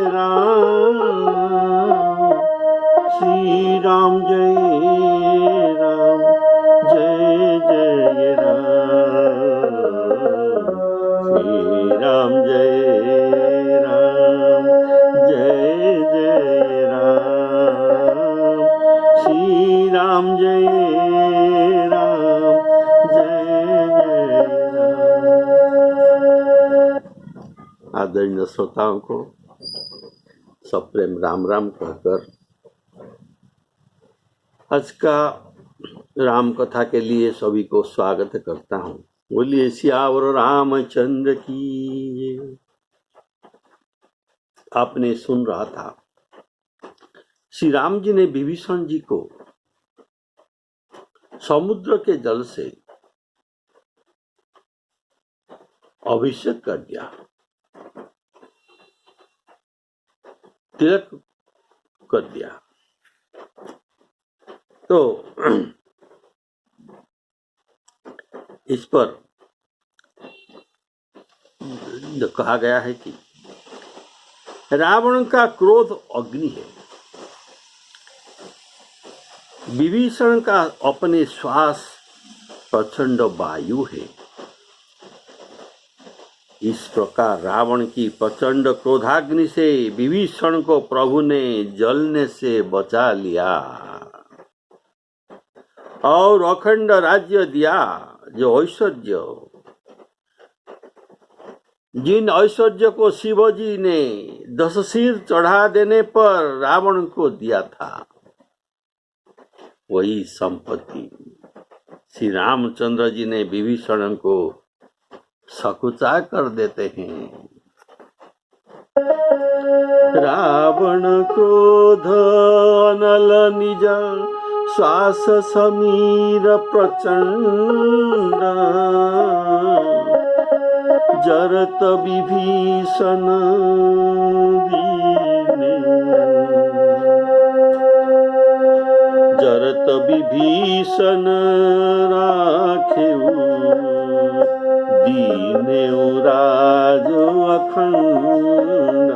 राम, श्री राम जय राम, जय जय राम, श्री राम जय राम, जय जय राम, श्री राम जय राम, जय जय राम। आदरणीय श्रोताओं को सप्रेम राम राम कहकर आज का राम कथा के लिए सभी को स्वागत करता हूँ। बोलिए सियावर रामचंद्र की। आपने सुन रहा था श्री राम जी ने विभीषण जी को समुद्र के जल से अभिषेक कर दिया, तिलक कर दिया। तो इस पर कहा गया है कि रावण का क्रोध अग्नि है, विभीषण का अपने श्वास प्रचंड वायु है। इस प्रकार रावण की प्रचंड क्रोधाग्नि से विभीषण को प्रभु ने जलने से बचा लिया और अखंड राज्य दिया। जो ऐश्वर्य, जिन ऐश्वर्य को शिवजी ने 10 सिर चढ़ा देने पर रावण को दिया था, वही संपत्ति श्री रामचंद्र जी ने विभीषण को सकुचा कर देते हैं। रावण क्रोध अनल निज, श्वास समीर प्रचंड, जरत विभीषण दीने, जरत विभीषण राखेऊ, दीने राज अखंड,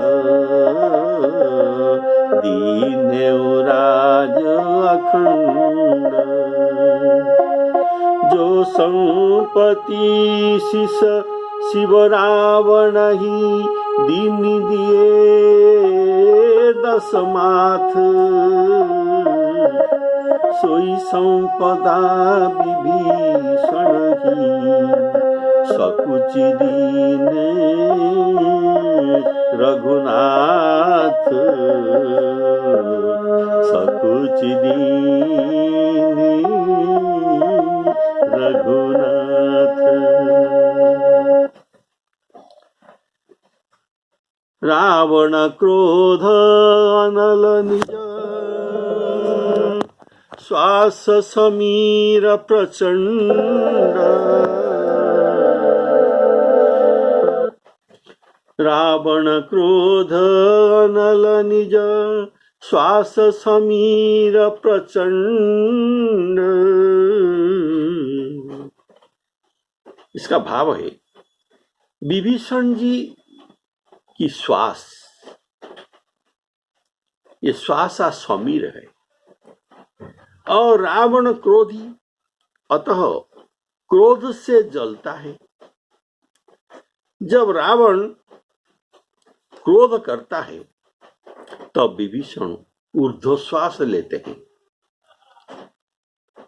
दीने राज अखंड। जो संपत्ति शिष शिव रावण ही दीन दिए 10 माथ, सोई संपदा विभीषण ही सकुचि दीने रघुनाथ, सकुचि दीने रघुनाथ। रावण क्रोध अनल निज, श्वास समीर प्रचंड, रावण क्रोध अनल निज, श्वास समीर प्रचंड। इसका भाव है विभीषण जी की श्वास, ये श्वासा समीर है और रावण क्रोधी, अतः क्रोध से जलता है। जब रावण क्रोध करता है तब विभीषण ऊर्ध्वश्वास लेते हैं,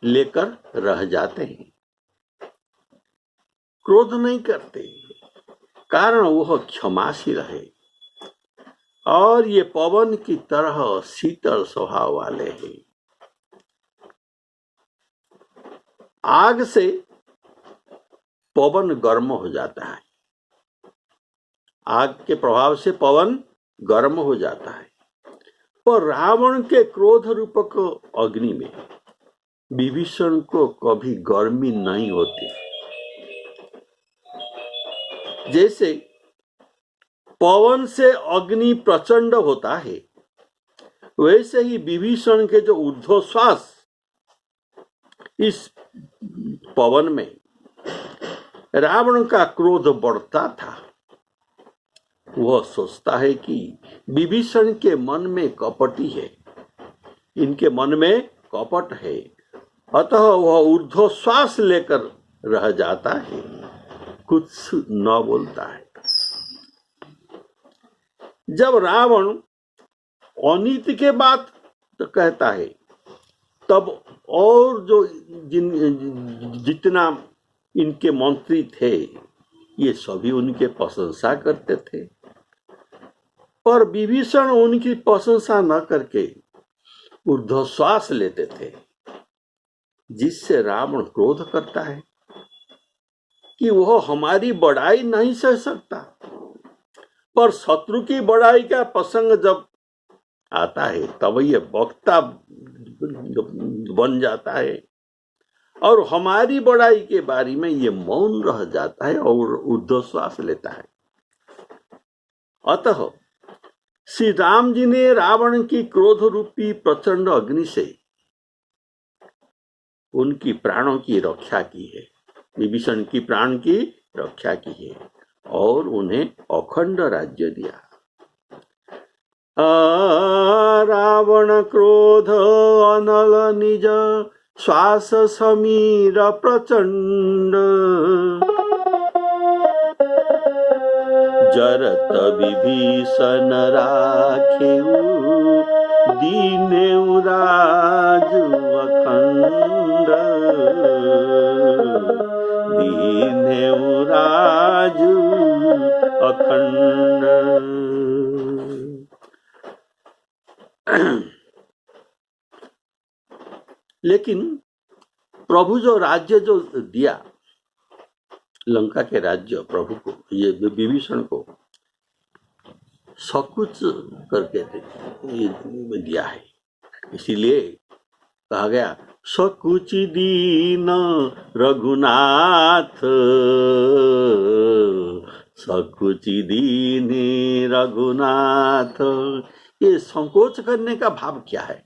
लेकर रह जाते हैं, क्रोध नहीं करते, कारण वह क्षमाशील है और ये पवन की तरह शीतल स्वभाव वाले हैं। आग से पवन गर्म हो जाता है, आग के प्रभाव से पवन गर्म हो जाता है, पर रावण के क्रोध रूपक अग्नि में विभीषण को कभी गर्मी नहीं होती। जैसे पवन से अग्नि प्रचंड होता है, वैसे ही विभीषण के जो ऊर्ध्वश्वास इस पवन में रावण का क्रोध बढ़ता था, वह सोचता है कि विभीषण के मन में कपटी है, इनके मन में कपट है, अतः वह ऊर्ध्वश्वास लेकर रह जाता है, कुछ न बोलता है। जब रावण अनीति के बात तो कहता है, तब और जो जितना इनके मंत्री थे ये सभी उनके प्रशंसा करते थे, पर विभीषण उनकी प्रशंसा न करके ऊर्ध्वश्वास लेते थे, जिससे रावण क्रोध करता है कि वह हमारी बड़ाई नहीं सह सकता। पर शत्रु की बड़ाई का प्रसंग जब आता है तब ये वक्ता बन जाता है और हमारी बड़ाई के बारे में ये मौन रह जाता है और ऊर्ध्वश्वास लेता है। अतः श्री राम जी ने रावण की क्रोध रूपी प्रचंड अग्नि से उनकी प्राणों की रक्षा की है, विभीषण की प्राण की रक्षा की है और उन्हें अखंड राज्य दिया। रावण क्रोध अनल निज श्वास समीर प्रचंड, जरत विभीषण राखेउ दीनेउ राजु अखंड, दीनेउ राजु अखंड। लेकिन प्रभु जो राज्य जो दिया लंका के राज्य प्रभु को, ये विभीषण को सब कुछ करके दिया है, इसीलिए कहा गया सकुच दीन रघुनाथ, सकुच दीन रघुनाथ। ये संकोच करने का भाव क्या है?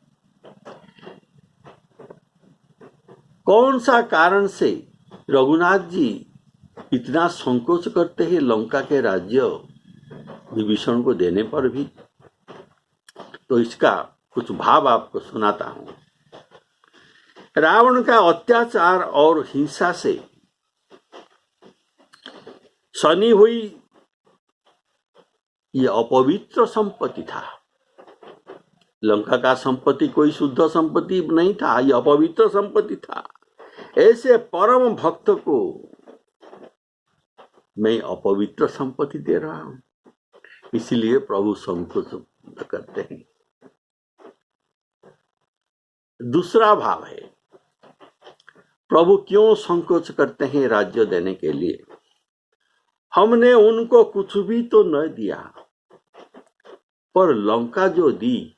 कौन सा कारण से रघुनाथ जी इतना संकोच करते हैं लंका के राज्य विभीषण को देने पर भी? तो इसका कुछ भाव आपको सुनाता हूं। रावण का अत्याचार और हिंसा से सनी हुई ये अपवित्र संपत्ति था। लंका का संपत्ति कोई शुद्ध संपत्ति नहीं था, यह अपवित्र संपत्ति था। ऐसे परम भक्त को मैं अपवित्र संपत्ति दे रहा हूं, इसलिए प्रभु संकोच करते हैं। दूसरा भाव है, प्रभु क्यों संकोच करते हैं राज्य देने के लिए? हमने उनको कुछ भी तो न दिया, पर लंका जो दी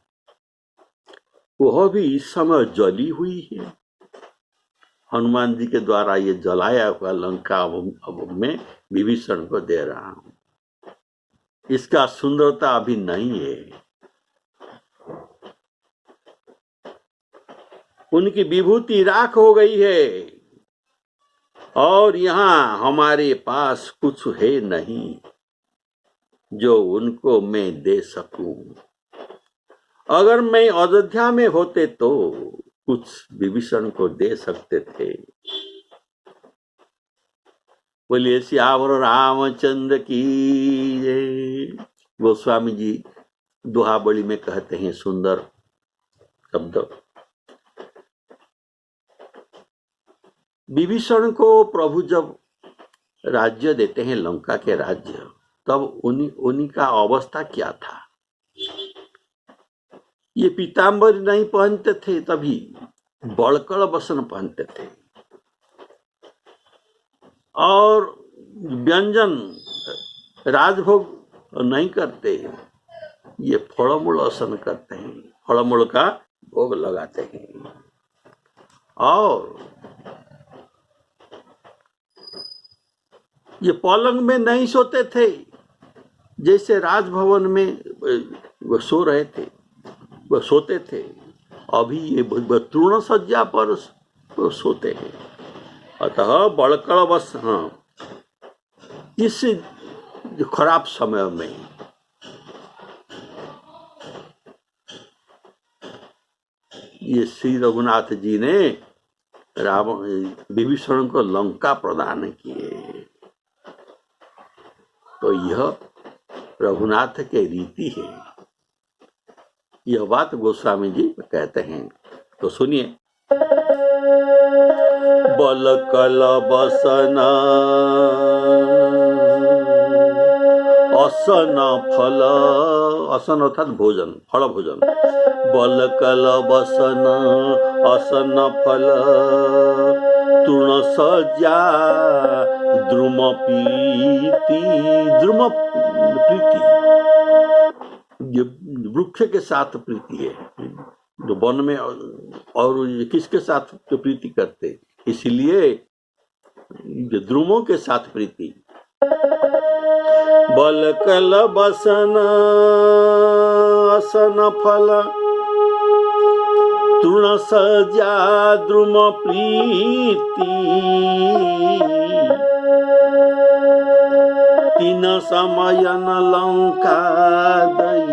वह भी इस समय जली हुई है। हनुमान जी के द्वारा ये जलाया हुआ लंका अब मैं विभीषण को दे रहा हूं। इसका सुंदरता अभी नहीं है, उनकी विभूति राख हो गई है और यहाँ हमारे पास कुछ है नहीं जो उनको मैं दे सकूं। अगर मैं अयोध्या में होते तो कुछ विभीषण को दे सकते थे। बोलिए सियावर रामचंद्र की जय। गोस्वामी जी दोहाबड़ी में कहते हैं सुंदर शब्द, विभीषण को प्रभु जब राज्य देते हैं लंका के राज्य, तब उन्हीं का अवस्था क्या था? ये पीताम्बर नहीं पहनते थे, तभी बड़कड़ बसन पहनते थे और व्यंजन राजभोग नहीं करते, ये फलमूल आसन करते हैं, फलमूल का भोग लगाते हैं। और ये पलंग में नहीं सोते थे जैसे राजभवन में वो सो रहे थे, वो सोते थे। अभी ये तृण सज्जा पर सोते हैं। अतः बड़कड़ बस, हाँ, इस खराब समय में ये श्री रघुनाथ जी ने विभीषण को लंका प्रदान किए। तो यह रघुनाथ के रीति है। यह बात गोस्वामी जी कहते हैं। तो सुनिए। बल कल बसन असन फल, असन अर्थात भोजन, फल भोजन। बल कल बसन असन फल तृण सज्जा द्रुम प्रीति, द्रुम प्रीति ये वृक्ष के साथ प्रीति है, जो वन में, और किसके साथ तो प्रीति करते, इसलिए द्रुमों के साथ प्रीति। बल कल बसन असन फल तृण सज्जा द्रुम प्रीति तीन समयन लंका दई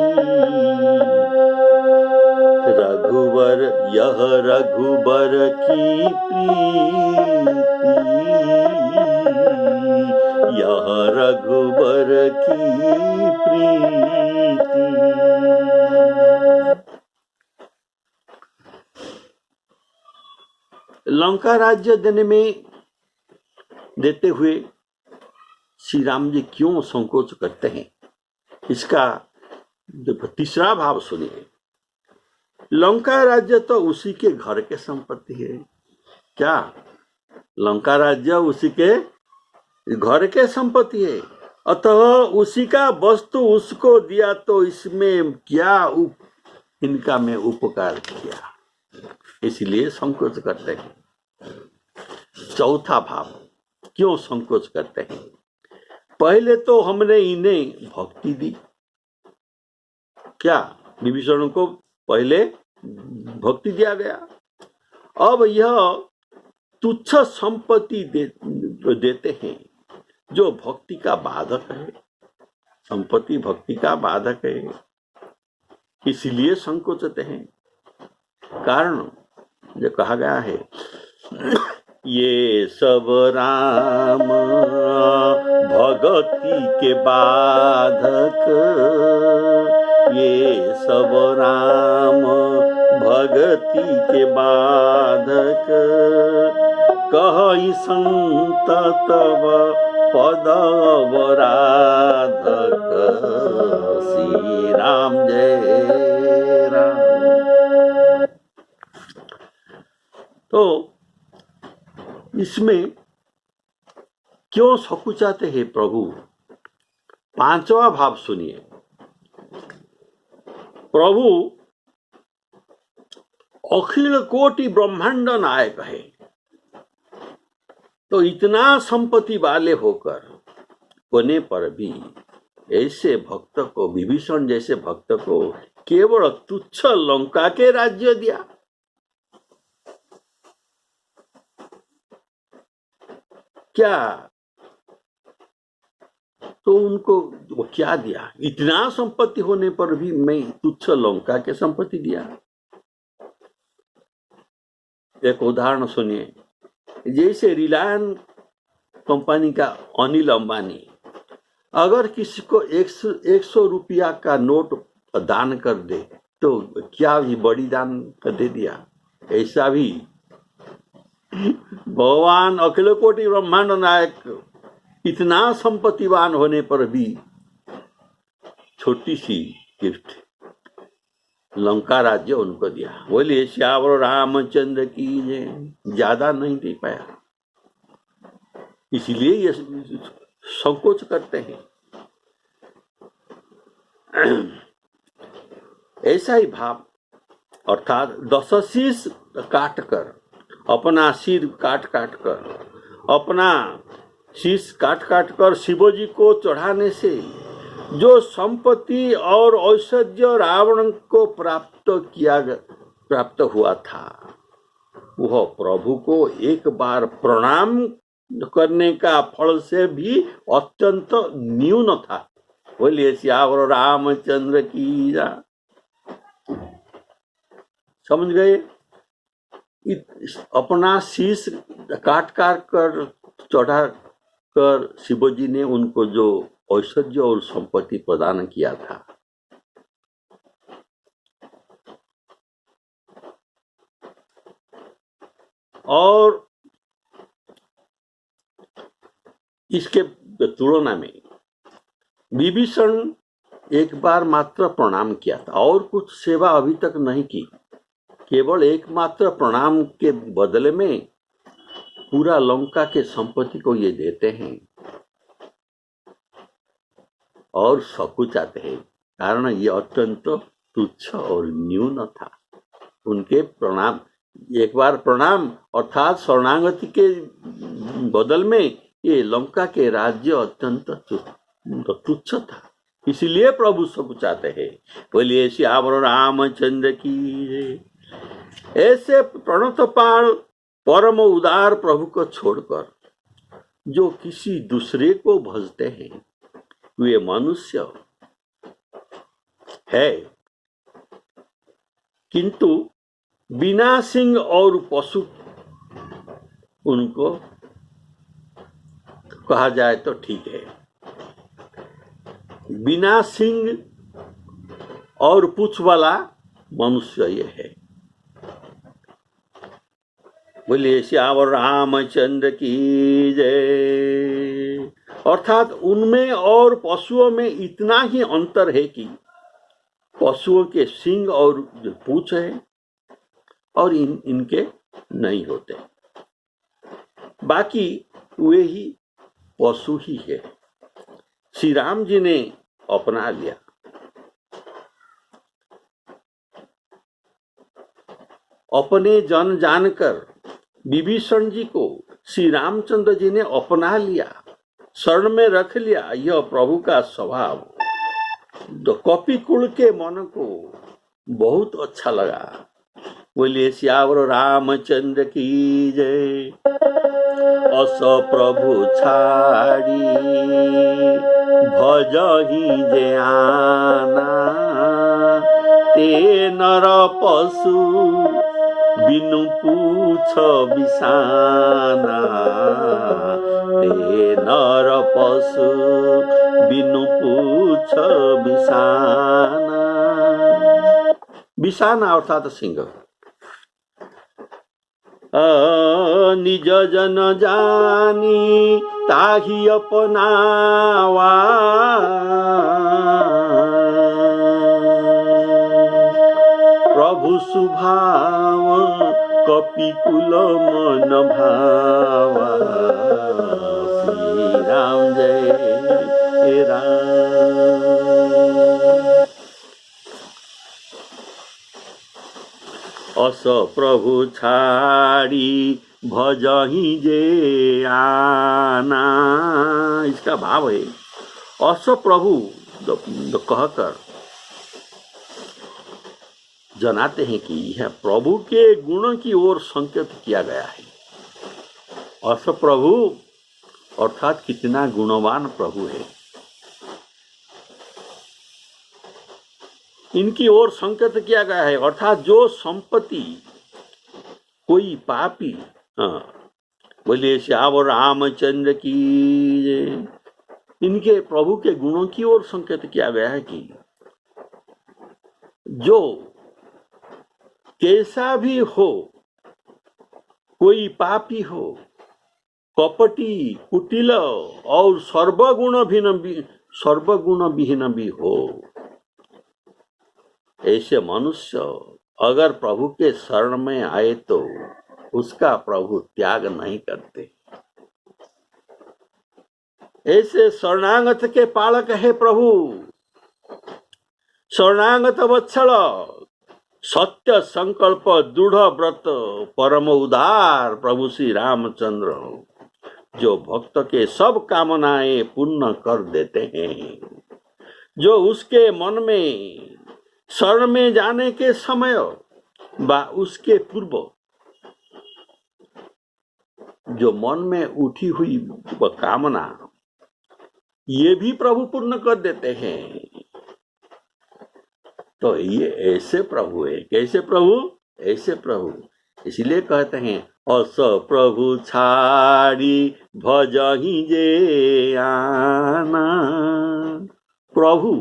रघुवर यह रघुबर की प्रीति, यह रघुबर की प्रीति। लंका राज्य देते हुए श्री राम जी क्यों संकोच करते हैं, इसका तीसरा भाव सुनिए। लंका राज्य तो उसी के घर के संपत्ति है। क्या लंका राज्य उसी के घर के संपत्ति है, अतः उसी का वस्तु उसको दिया, तो इसमें क्या इनका मैं उपकार किया, इसलिए संकोच करते हैं। चौथा भाव, क्यों संकोच करते हैं? पहले तो हमने इन्हें भक्ति दी। क्या विभीषण को पहले भक्ति दिया गया, अब यह तुच्छ संपत्ति देते हैं जो भक्ति का बाधक है। संपत्ति भक्ति का बाधक है, इसलिए संकोचते हैं। कारण जो कहा गया है, ये सब राम भगति के बाधक, ये सब राम भगति के बाधक, कहि संत तव पद अवराधक, श्री राम जय राम। तो इसमें क्यों सकुचाते हैं प्रभु? पांचवा भाव सुनिए। प्रभु अखिल कोटि ब्रह्मांड नायक है, तो इतना संपत्ति वाले होने पर भी ऐसे भक्त को, विभीषण जैसे भक्त को केवल तुच्छ लंका के राज्य दिया। क्या तो उनको वो क्या दिया? इतना संपत्ति होने पर भी मैं तुच्छ लंका के संपत्ति दिया। एक उदाहरण सुनिए। जैसे रिलायंस कंपनी का अनिल अंबानी अगर किसी को 100 रुपया का नोट दान कर दे, तो क्या ये बड़ी दान कर दे दिया? ऐसा भी भगवान अखिल कोटि ब्रह्मांड नायक इतना संपत्तिवान होने पर भी छोटी सी गिफ्ट लंका राज्य उनको दिया। बोलिए श्यावर रामचंद्र की जय। ज्यादा नहीं दे पाया, इसलिए ये संकोच करते हैं। ऐसा ही भाव, अर्थात 10 शीश काट कर, अपना सिर काट कर, अपना शीश काट कर शिवजी को चढ़ाने से जो संपत्ति और ऐश्वर्य रावण को प्राप्त हुआ था, वह प्रभु को एक बार प्रणाम करने का फल से भी अत्यंत न्यून था। बोलिए श्यावर रामचंद्र की जय। समझ गए? अपना शीश काट काट कर चढ़ा कर शिवजी ने उनको जो ऐश्वर्य और संपत्ति प्रदान किया था, और इसके तुलना में विभीषण एक बार मात्र प्रणाम किया था और कुछ सेवा अभी तक नहीं की। केवल एकमात्र प्रणाम के बदले में पूरा लंका के संपत्ति को ये देते हैं और सब कुछ आते हैं, कारण ये अत्यंत तुच्छ और न्यून था। उनके प्रणाम, एक बार प्रणाम अर्थात शरणागति के बदल में ये लंका के राज्य अत्यंत तुच्छ था, इसलिए प्रभु सब चाहते हैं। बोलिए श्यावर रामचंद्र की। ऐसे प्रणत पाल परम उदार प्रभु को छोड़कर जो किसी दूसरे को भजते हैं वे मनुष्य है, किंतु बिना सिंह और पशु उनको कहा जाए तो ठीक है। बिना सिंह और पूंछ वाला मनुष्य ये है। बोलिए श्यावर रामचंद्र की जय। अर्थात उनमें और पशुओं में इतना ही अंतर है कि पशुओं के सिंग और पूंछ है और इनके नहीं होते, बाकी वे ही पशु ही है। श्री राम जी ने अपना लिया। अपने जन जानकर विभीषण जी को श्री रामचंद्र जी ने अपना लिया, शरण में रख लिया। यह प्रभु का स्वभाव तो कपि कुल के मन को बहुत अच्छा लगा। बोलिए श्यावर रामचंद्र की जय। अस प्रभु छाड़ी भजहि जे आना, ते नर पशु बिनु पूछ बिसाना, ते नर पशु बिनु पूछ बिसाना। बिसाना अर्थात सिंह। निज जन जानी ताहि अपनावा, प्रभु सुभाव कपि कुल मन भावा। श्री राम जय राम। अस प्रभु छाड़ी भजहि जे आना, इसका भाव है अस प्रभु कहकर जनाते हैं कि यह प्रभु के गुणों की ओर संकेत किया गया है। अस प्रभु अर्थात कितना गुणवान प्रभु है, इनकी ओर संकेत किया गया है। अर्थात जो संपत्ति कोई पापी, बोलिए श्यावर रामचंद्र की, इनके प्रभु के गुणों की ओर संकेत किया गया है कि जो कैसा भी हो, कोई पापी हो, कपटी, कुटिल और सर्वगुण विहीन भी हो, ऐसे मनुष्य अगर प्रभु के शरण में आए तो उसका प्रभु त्याग नहीं करते। ऐसे शरणागत के पालक है प्रभु। शरणागत वत्सल, सत्य संकल्प, दृढ़ व्रत, परम उदार प्रभु श्री रामचंद्र जो भक्त के सब कामनाएं पूर्ण कर देते हैं, जो उसके मन में शरण में जाने के समय व उसके पूर्व जो मन में उठी हुई कामना ये भी प्रभु पूर्ण कर देते हैं। तो ये ऐसे प्रभु है। कैसे प्रभु? ऐसे प्रभु इसलिए कहते हैं अस प्रभु छाड़ी भजहि जे आना। प्रभु,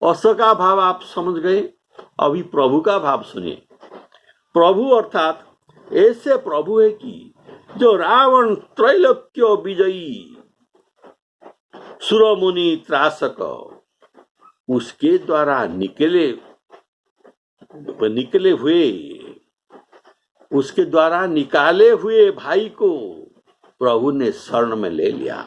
अस का भाव आप समझ गए, अभी प्रभु का भाव सुनिए। प्रभु अर्थात ऐसे प्रभु है कि जो रावण त्रैलोक्य विजयी सुरमुनि त्रासक उसके द्वारा निकले हुए, उसके द्वारा निकाले हुए भाई को प्रभु ने शरण में ले लिया,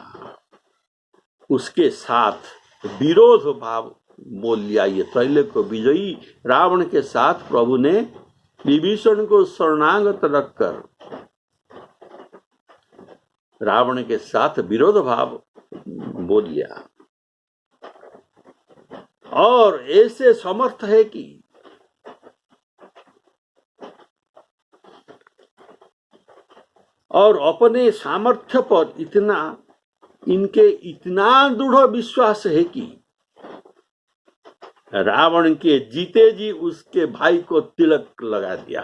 उसके साथ विरोध भाव बोल लिया। ये त्रैलोक्य विजयी रावण के साथ प्रभु ने विभीषण को शरणागत रखकर रावण के साथ विरोध भाव बोल लिया, और ऐसे समर्थ है कि और अपने सामर्थ्य पर इनके इतना दृढ़ विश्वास है कि रावण के जीते जी उसके भाई को तिलक लगा दिया।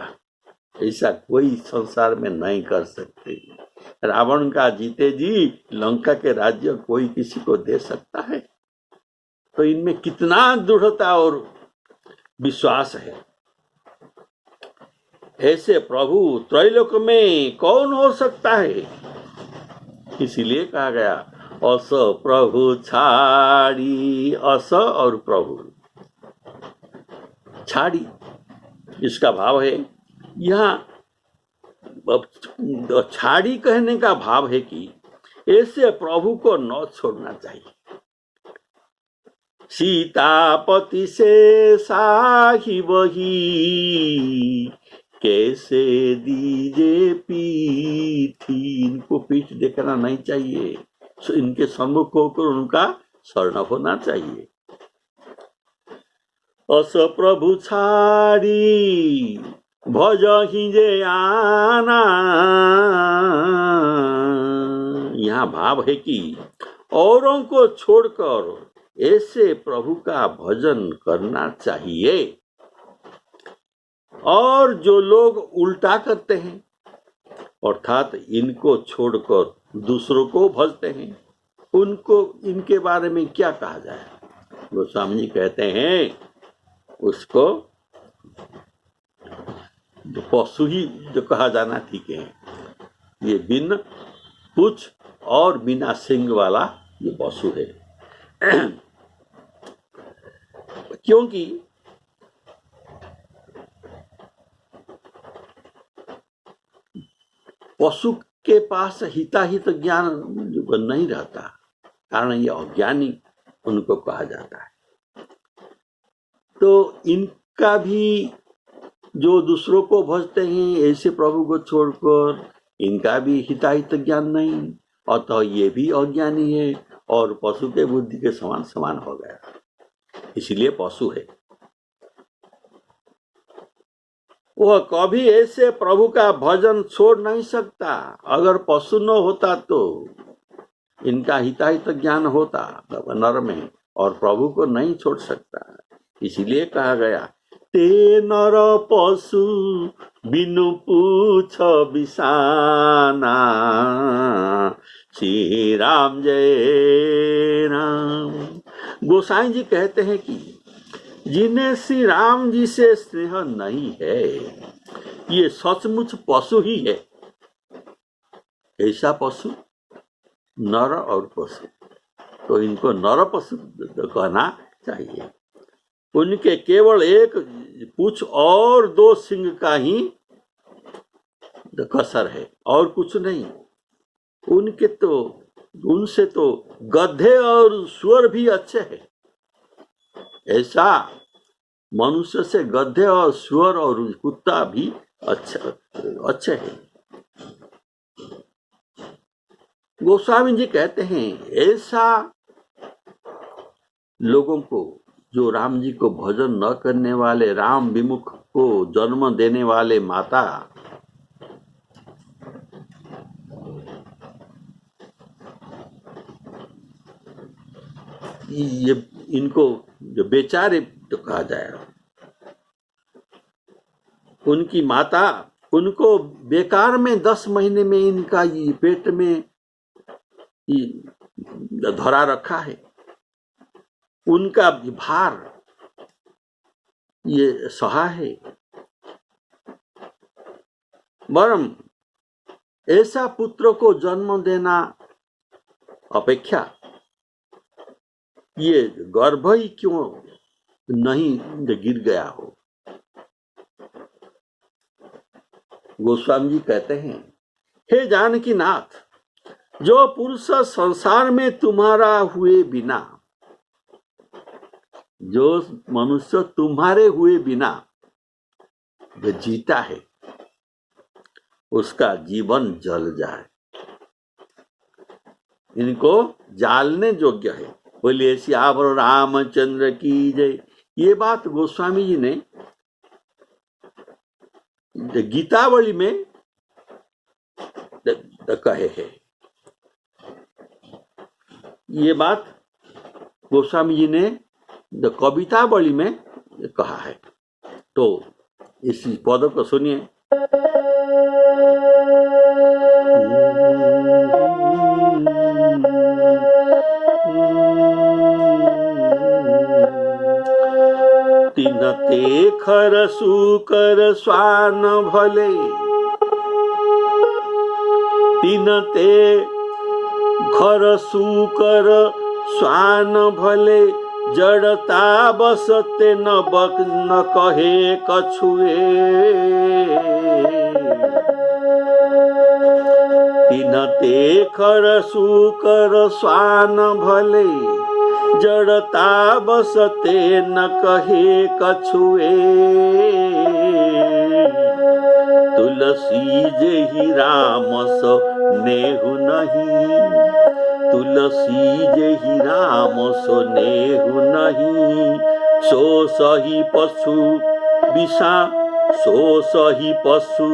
ऐसा कोई संसार में नहीं कर सकते। रावण का जीते जी लंका के राज्य कोई किसी को दे सकता है? तो इनमें कितना दृढ़ता और विश्वास है। ऐसे प्रभु त्रैलोक में कौन हो सकता है? इसीलिए कहा गया अस प्रभु छाड़ी। अस और प्रभु छाड़ी, इसका भाव है यहाँ छाड़ी कहने का भाव है कि ऐसे प्रभु को न छोड़ना चाहिए। सीतापति से साही वही कैसे दीजे पीठी, इनको पीठ देखना नहीं चाहिए, इनके सम्मुख होकर उनका शरण होना चाहिए। अस प्रभु छाड़ी भजहि जे आना, यहाँ भाव है कि औरों को छोड़कर ऐसे प्रभु का भजन करना चाहिए। और जो लोग उल्टा करते हैं, अर्थात इनको छोड़कर दूसरों को भजते हैं, उनको इनके बारे में क्या कहा जाए? गोस्वामी जी कहते हैं उसको जो पशु ही जो कहा जाना ठीक है। ये बिन पूछ और बिना सिंग वाला ये पशु है। क्योंकि पशु के पास हिताहित ज्ञान नहीं रहता, कारण ये अज्ञानी उनको कहा जाता है। तो इनका भी जो दूसरों को भजते हैं ऐसे प्रभु को छोड़कर, इनका भी हिताहित ज्ञान नहीं, अतः ये भी अज्ञानी है और पशु के बुद्धि के समान समान हो गया, इसलिए पशु है। वह कभी ऐसे प्रभु का भजन छोड़ नहीं सकता। अगर पशु न होता तो इनका हिताहित ज्ञान होता नर में, और प्रभु को नहीं छोड़ सकता। इसलिए कहा गया ते नर पशु बिनु पूछ बिसाना, श्री राम जय राम। गोसाई जी कहते हैं कि जिन्हें श्री राम जी से स्नेह नहीं है, ये सचमुच पशु ही है। ऐसा पशु नर और पशु, तो इनको नर पशु कहना चाहिए। उनके केवल एक पूंछ और दो सिंग का ही कसर है और कुछ नहीं। उनसे तो गधे और सुअर भी अच्छे हैं। ऐसा मनुष्य से गधे और सुअर और कुत्ता भी अच्छे हैं। गोस्वामी जी कहते हैं ऐसा लोगों को, जो राम जी को भजन न करने वाले, राम विमुख को जन्म देने वाले माता, ये इनको जो बेचारे तो कहा जाएगा, उनकी माता उनको बेकार में 10 महीने में इनका ये पेट में धरा रखा है। उनका भार ये सहा है। वरम ऐसा पुत्र को जन्म देना अपेक्षा ये गर्भ ही क्यों नहीं गिर गया हो। गोस्वामी जी कहते हैं, हे जानकी नाथ, जो पुरुष संसार में तुम्हारा हुए बिना, जो मनुष्य तुम्हारे हुए बिना जीता है, उसका जीवन जल जाए। इनको जालने योग्य है। बोलिए सियावर रामचंद्र की जय। ये बात गोस्वामी जी ने गीतावली में कहे हैं। ये बात गोस्वामी जी ने कवितावली में कहा है। तो इसी पद को सुनिए। तीन ते खर सुकर स्वान भले, तीन ते खर सुकर स्वान भले, जड़ता बसते न कहे कछुए। तीन ते खर सुकर स्वान भले, जड़ता बसते न कहे कछुए। तुलसी जेहि राम सो नेहु नहीं, तुलसी जेहि राम सो नेहु नहीं। सो सही पशु विषा, सो सही पशु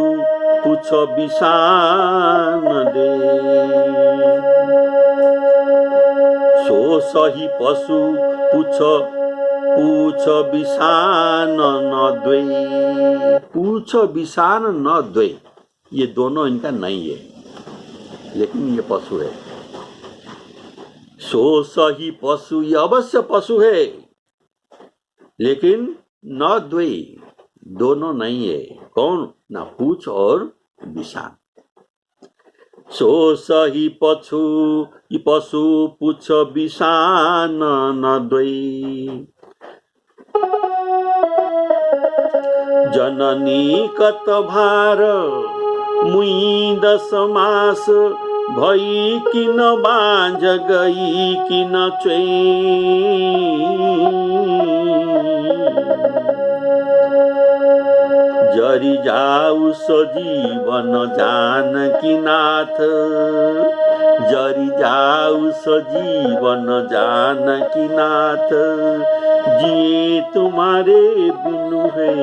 पुछ विषान दे। सो सही पशु पूछ विषान न द्वे। पूछ विषान न द्वे, ये दोनों इनका नहीं है, लेकिन ये पशु है। सो सही पशु, ये अवश्य पशु है, लेकिन न द्वे, दोनों नहीं है। कौन? ना पूछ और विषान। सो सही पशु पूछ विषान न द्वे। जननी कत भार मुई 10 मास, भई किन बांझ गई किन चुई। जरी जाऊ सजीवन जानकी नाथ, जरी जाऊ सजीवन जानकी नाथ। जिए तुम्हारे बिनु है।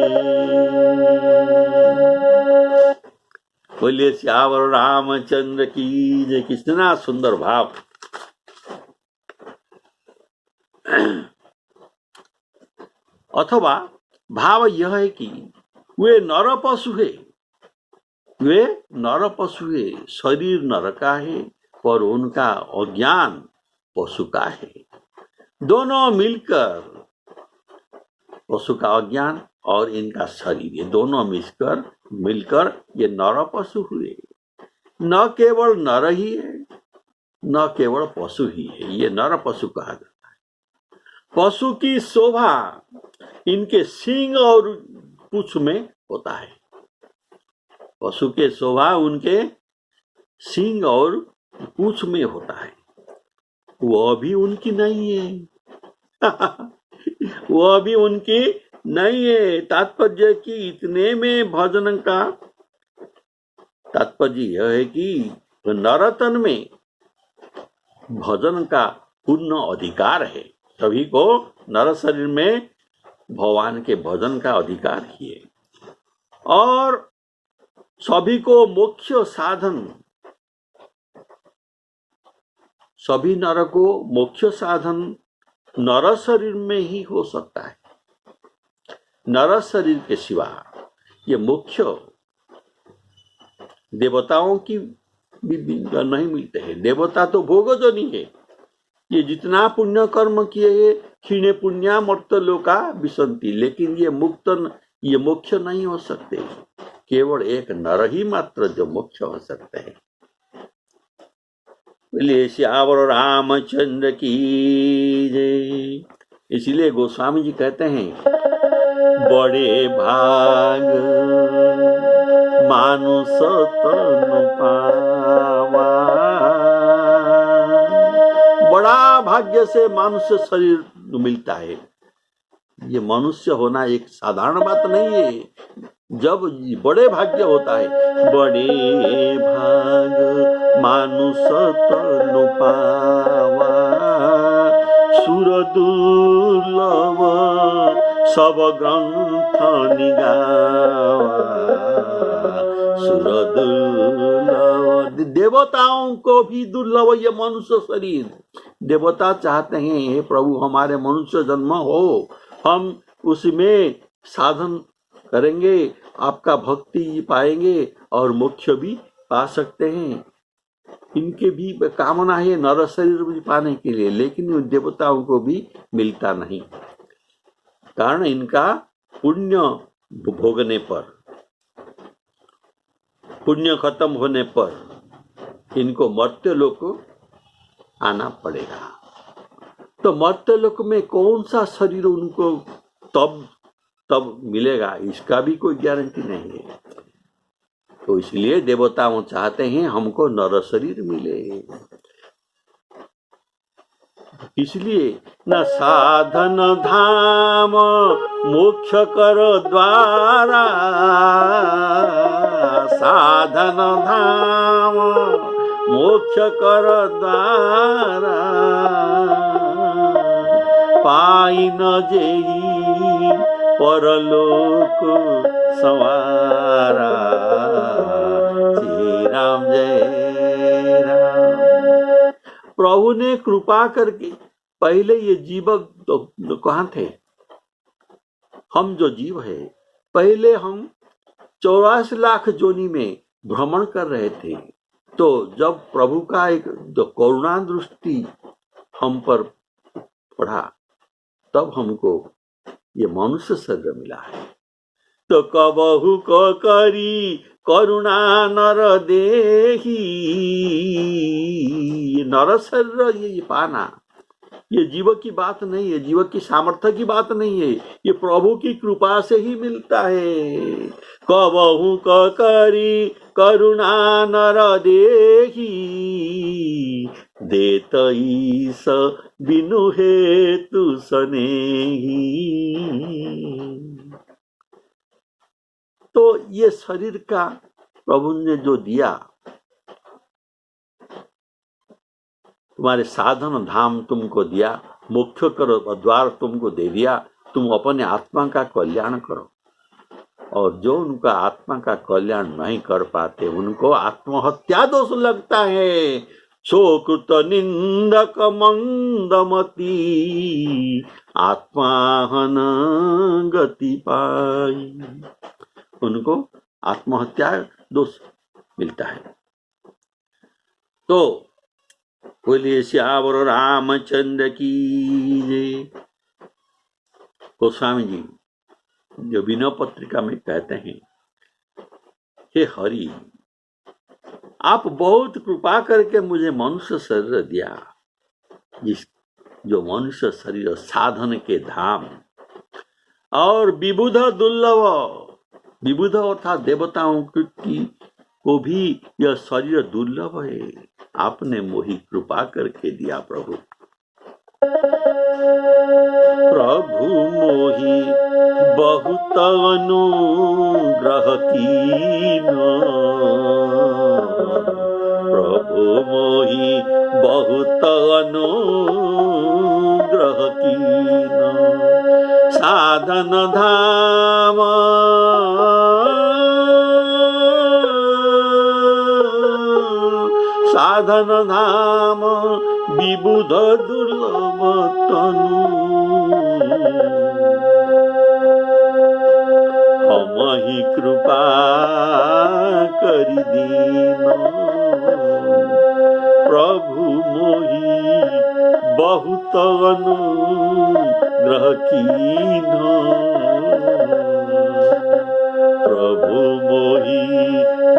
बोलिए सियावर रामचंद्र की जय। कितना सुंदर भाव। अथवा भाव यह है कि वे नर पशु है, वे नर पशु है। शरीर नर का है और उनका अज्ञान पशु का है। दोनों मिलकर, पशु का अज्ञान और इनका शरीर, ये दोनों मिलकर ये नर पशु हुए। न केवल नर ही है, न केवल पशु ही है, ये नर पशु कहा जाता है। पशु की शोभा इनके सींग और पूंछ में होता है। पशु के शोभा उनके सींग और पूंछ में होता है। वह भी उनकी नहीं है। वह भी उनकी नहीं है। तात्पर्य कि इतने में भजन का तात्पर्य यह है कि नरतन में भजन का पूर्ण अधिकार है। सभी को नर शरीर में भगवान के भजन का अधिकार ही है। और सभी को मोक्ष साधन, सभी नर को मोक्ष साधन नर शरीर में ही हो सकता है। नर शरीर के सिवा ये मोक्ष देवताओं की भी नहीं मिलते हैं। देवता तो भोग जो नहीं है। ये जितना पुण्य कर्म किए क्षीणे पुण्या मर्त लोका विसंति, लेकिन ये मोक्ष नहीं हो सकते। केवल एक नर ही मात्र जो मोक्ष हो सकते हैं। बोलिए श्यावर रामचंद्र की जय। इसीलिए गोस्वामी जी कहते हैं, बड़े भाग मानुष तन पावा। बड़ा भाग्य से मनुष्य शरीर मिलता है। ये मनुष्य होना एक साधारण बात नहीं है। जब बड़े भाग्य होता है, बड़े भाग मानुष तनु पावा। सुर दुर्लभ सब ग्रंथ निगावा। सुर दुर्लभ, देवताओं को भी दुर्लभ ये मनुष्य शरीर। देवता चाहते हैं, हे प्रभु हमारे मनुष्य जन्म हो, हम उसमें साधन करेंगे, आपका भक्ति पाएंगे और मोक्ष भी पा सकते हैं। इनके भी कामना है नर शरीर भी पाने के लिए, लेकिन देवताओं को भी मिलता नहीं। कारण इनका पुण्य भोगने पर, पुण्य खत्म होने पर इनको मर्त्य लोक आना पड़ेगा। तो मर्त्य लोक में कौन सा शरीर उनको तब मिलेगा, इसका भी कोई गारंटी नहीं है। तो इसलिए देवताओं चाहते हैं हमको नर शरीर मिले। इसलिए न साधन धाम मोक्ष कर द्वारा। साधन धाम मोक्ष कर द्वारा। पाई न जेई परलोक संवारा। जय राम जय राम। प्रभु ने कृपा करके, पहले ये जीव तो कहाँ थे? हम जो जीव है, पहले हम 84 लाख जोनी में भ्रमण कर रहे थे। तो जब प्रभु का एक जो करुणा दृष्टि हम पर पड़ा, तब हमको ये मनुष्य शरीर मिला है। तो कबहु को करी करुणा नर देही। नर शरीर ये पाना, ये जीव की बात नहीं है, जीव की सामर्थ्य की बात नहीं है, ये प्रभु की कृपा से ही मिलता है। कबहु को करी करुणा नर देही। देत ईस बिनु हेतु सनेही। तो ये शरीर का प्रभु ने जो दिया, तुम्हारे साधन धाम तुमको दिया, मोक्ष करो द्वार तुमको दे दिया, तुम अपने आत्मा का कल्याण करो। और जो उनका आत्मा का कल्याण नहीं कर पाते, उनको आत्महत्या दोष लगता है। शोकृत निंदक मंदमती आत्माहन गति पाई। उनको आत्महत्या दोष मिलता है। तो बोलिए श्यावर रामचंद्र की जय। गोस्वामी जी जो विनय पत्रिका में कहते हैं, हे हरि, आप बहुत कृपा करके मुझे मनुष्य शरीर दिया, जिस जो मनुष्य शरीर साधन के धाम और विबुध दुर्लभ, विबुध अर्थात देवताओं की को भी यह शरीर दुर्लभ है, आपने मोही कृपा करके दिया प्रभु। प्रभु मोही बहुत अनुग्रह कीना। प्रभु मोही बहुत अनुग्रह कीना। साधन धाम साधन धाम विबुध दुर्लभ तनु। हम मोहि कृपा करि दीन। प्रभु मोहि बहुत अनुग्रह कीन। प्रभु मोहि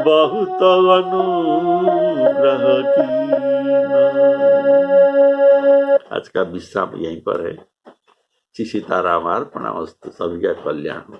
बहुत अनुग्रह कीन। आज का विश्राम यहीं पर है। श्री सीताराम अर्पणमस्तु। सभी का कल्याण हो।